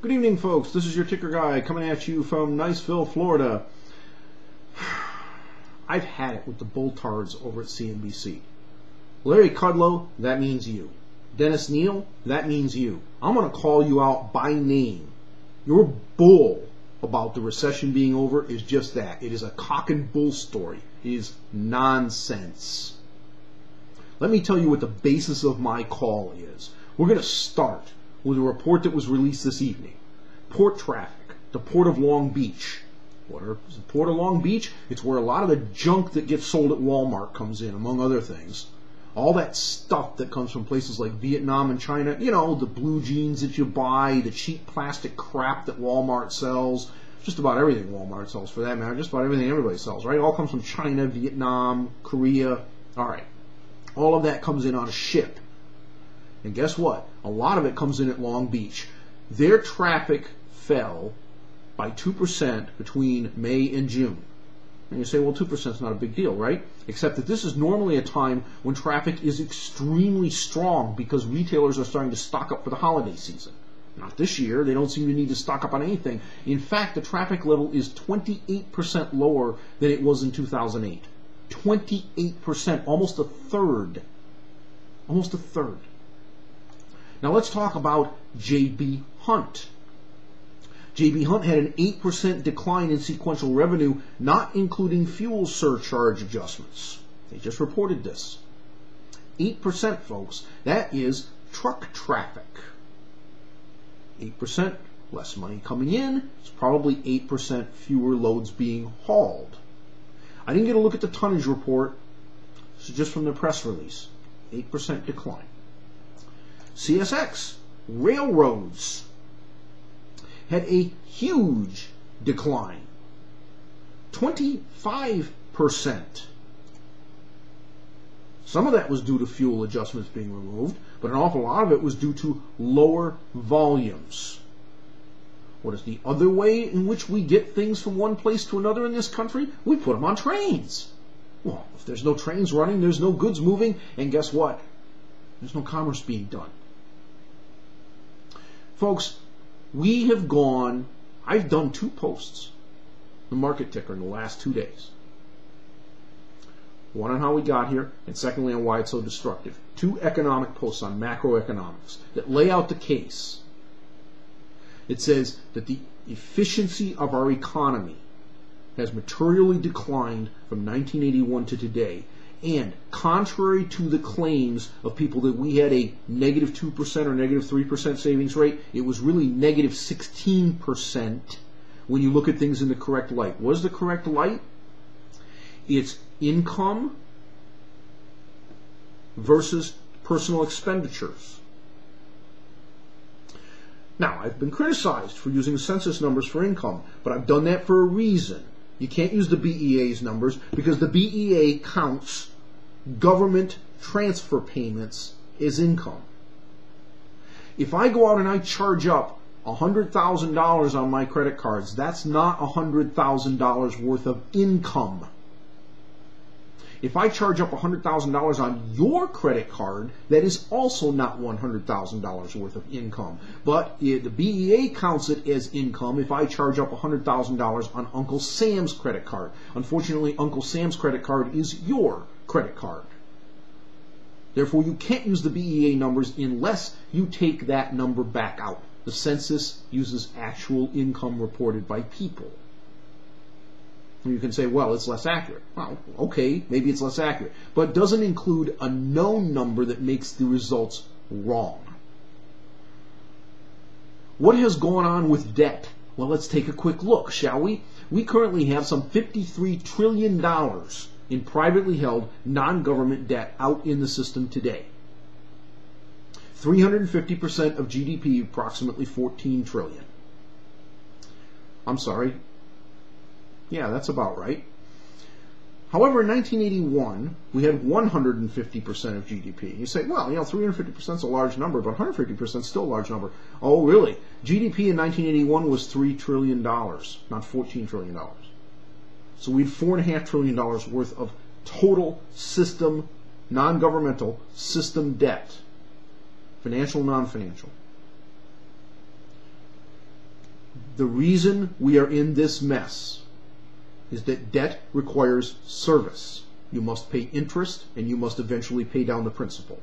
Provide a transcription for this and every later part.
Good evening, folks. This is your ticker guy coming at you from Niceville, Florida. I've had it with the Bulltards over at CNBC. Larry Kudlow, that means you. Dennis Neal, that means you. I'm going to call you out by name. Your bull about the recession being over is just that. It is a cock and bull story. It is nonsense. Let me tell you what the basis of my call is. We're going to start with a report that was released this evening. Port traffic, the Port of Long Beach. What is the Port of Long Beach? It's where a lot of the junk that gets sold at Walmart comes in, among other things. All that stuff that comes from places like Vietnam and China, you know, the blue jeans that you buy, the cheap plastic crap that Walmart sells, just about everything Walmart sells for that matter, just about everything everybody sells, right? It all comes from China, Vietnam, Korea. All right. All of that comes in on a ship. And guess what? A lot of it comes in at Long Beach. Their traffic fell by 2% between May and June. And you say, well, 2% is not a big deal, right? Except that this is normally a time when traffic is extremely strong because retailers are starting to stock up for the holiday season. Not this year. They don't seem to need to stock up on anything. In fact, the traffic level is 28% lower than it was in 2008. 28%, almost a third. Almost a third. Now let's talk about J.B. Hunt. J.B. Hunt had an 8% decline in sequential revenue, not including fuel surcharge adjustments. They just reported this. 8%, folks. That is truck traffic. 8% less money coming in. It's probably 8% fewer loads being hauled. I didn't get a look at the tonnage report. This is just from the press release. 8% decline. CSX, railroads, had a huge decline. 25%. Some of that was due to fuel adjustments being removed, but an awful lot of it was due to lower volumes. What is the other way in which we get things from one place to another in this country? We put them on trains. Well, if there's no trains running, there's no goods moving, and guess what? There's no commerce being done. Folks, we have gone, I've done 2 posts, the market ticker, in the last 2 days. One on how we got here, and secondly on why it's so destructive. 2 economic posts on macroeconomics that lay out the case. It says that the efficiency of our economy has materially declined from 1981 to today. And contrary to the claims of people that we had a negative 2% or negative 3% savings rate, it was really negative 16% when you look at things in the correct light. What is the correct light? It's income versus personal expenditures. Now, I've been criticized for using census numbers for income, but I've done that for a reason. You can't use the BEA's numbers because the BEA counts government transfer payments as income. If I go out and I charge up $100,000 on my credit cards, that's not $100,000 worth of income. If I charge up $100,000 on your credit card, that is also not $100,000 worth of income. But the BEA counts it as income if I charge up $100,000 on Uncle Sam's credit card. Unfortunately, Uncle Sam's credit card is your credit card. Therefore, you can't use the BEA numbers unless you take that number back out. The census uses actual income reported by people. You can say, well, it's less accurate. Well, okay, maybe it's less accurate. But it doesn't include a known number that makes the results wrong. What has gone on with debt? Well, let's take a quick look, shall we? We currently have some $53 trillion in privately held non-government debt out in the system today. 350% of GDP, approximately $14 trillion. I'm sorry. Yeah, that's about right. However, in 1981, we had 150% of GDP. You say, well, 350% is a large number, but 150% is still a large number. Oh, really? GDP in 1981 was $3 trillion, not $14 trillion. So we had $4.5 trillion worth of total system, non-governmental system debt, financial, non-financial. The reason we are in this mess is that debt requires service. You must pay interest, and you must eventually pay down the principal.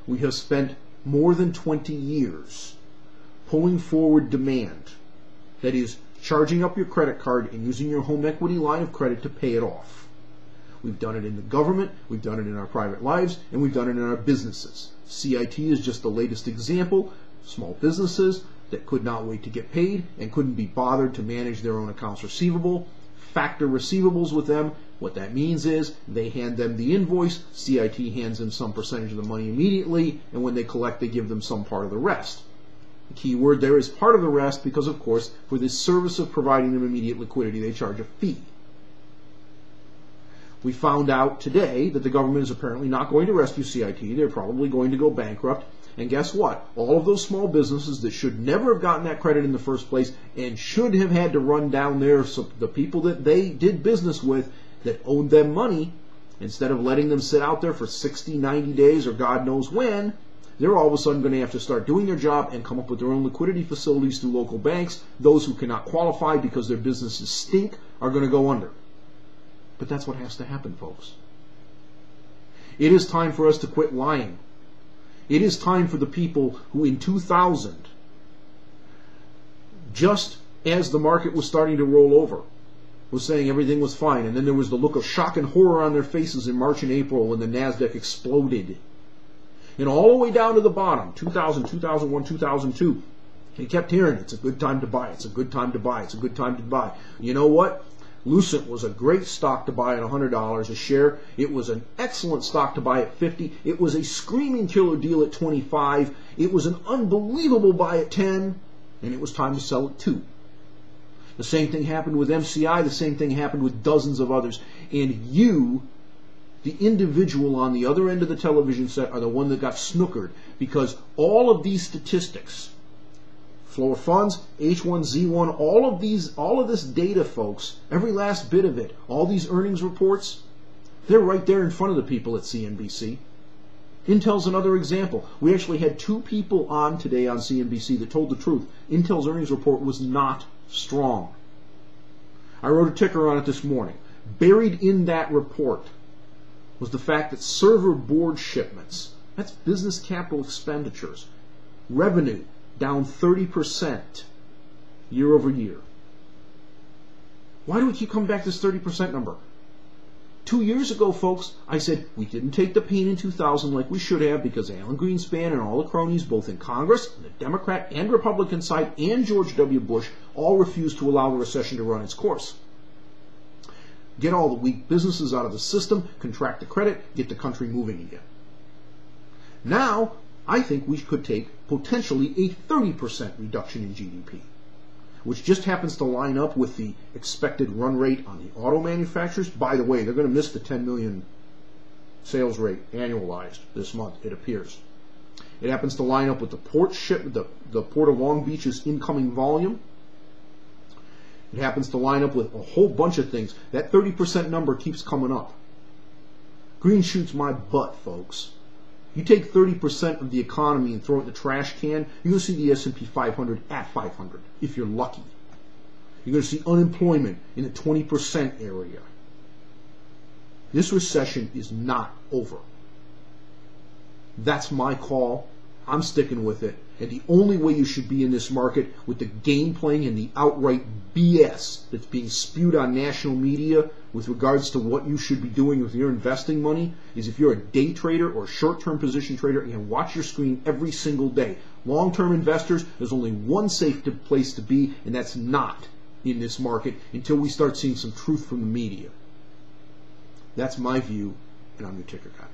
We have spent more than 20 years pulling forward demand, that is, charging up your credit card and using your home equity line of credit to pay it off. We've done it in the government, we've done it in our private lives, and we've done it in our businesses. CIT is just the latest example. Small businesses that could not wait to get paid and couldn't be bothered to manage their own accounts receivable, factor receivables with them. What that means is they hand them the invoice, CIT hands them some percentage of the money immediately, and when they collect, they give them some part of the rest. The key word there is part of the rest because, of course, for this service of providing them immediate liquidity, they charge a fee. We found out today that the government is apparently not going to rescue CIT. They're probably going to go bankrupt. And guess what? All of those small businesses that should never have gotten that credit in the first place and should have had to run down the people that they did business with that owed them money, instead of letting them sit out there for 60, 90 days or God knows when, they're all of a sudden going to have to start doing their job and come up with their own liquidity facilities through local banks. Those who cannot qualify because their businesses stink are going to go under. But that's what has to happen, folks. It is time for us to quit lying. It is time for the people who in 2000, just as the market was starting to roll over, was saying everything was fine, and then there was the look of shock and horror on their faces in March and April when the NASDAQ exploded. And all the way down to the bottom, 2000, 2001, 2002, you kept hearing, it's a good time to buy, it's a good time to buy, it's a good time to buy. You know what? Lucent was a great stock to buy at $100 a share. It was an excellent stock to buy at $50. It was a screaming killer deal at $25. It was an unbelievable buy at $10, and it was time to sell at $2. The same thing happened with MCI. The same thing happened with dozens of others. And you, the individual on the other end of the television set, are the one that got snookered, because all of these statistics, flow of funds, H1Z1, all of this data, folks, every last bit of it, all these earnings reports, they're right there in front of the people at CNBC. Intel's another example. We actually had 2 people on today on CNBC that told the truth. Intel's earnings report was not strong. I wrote a ticker on it this morning. Buried in that report was the fact that server board shipments, that's business capital expenditures, revenue down 30% year over year. Why do we keep coming back to this 30% number? 2 years ago, folks, I said we didn't take the pain in 2000 like we should have, because Alan Greenspan and all the cronies, both in Congress, the Democrat and Republican side, and George W. Bush, all refused to allow the recession to run its course. Get all the weak businesses out of the system, contract the credit, get the country moving again. Now, I think we could take potentially a 30% reduction in GDP, which just happens to line up with the expected run rate on the auto manufacturers. By the way, they're going to miss the 10 million sales rate annualized this month, it appears. It happens to line up with the Port of Long Beach's incoming volume. It happens to line up with a whole bunch of things. That 30% number keeps coming up. Green shoots my butt, folks. You take 30% of the economy and throw it in the trash can, you're going to see the S&P 500 at 500, if you're lucky. You're going to see unemployment in the 20% area. This recession is not over. That's my call. I'm sticking with it. And the only way you should be in this market, with the game playing and the outright BS that's being spewed on national media with regards to what you should be doing with your investing money, is if you're a day trader or a short-term position trader and watch your screen every single day. Long-term investors, there's only one safe place to be, and that's not in this market until we start seeing some truth from the media. That's my view, and I'm your ticker guy.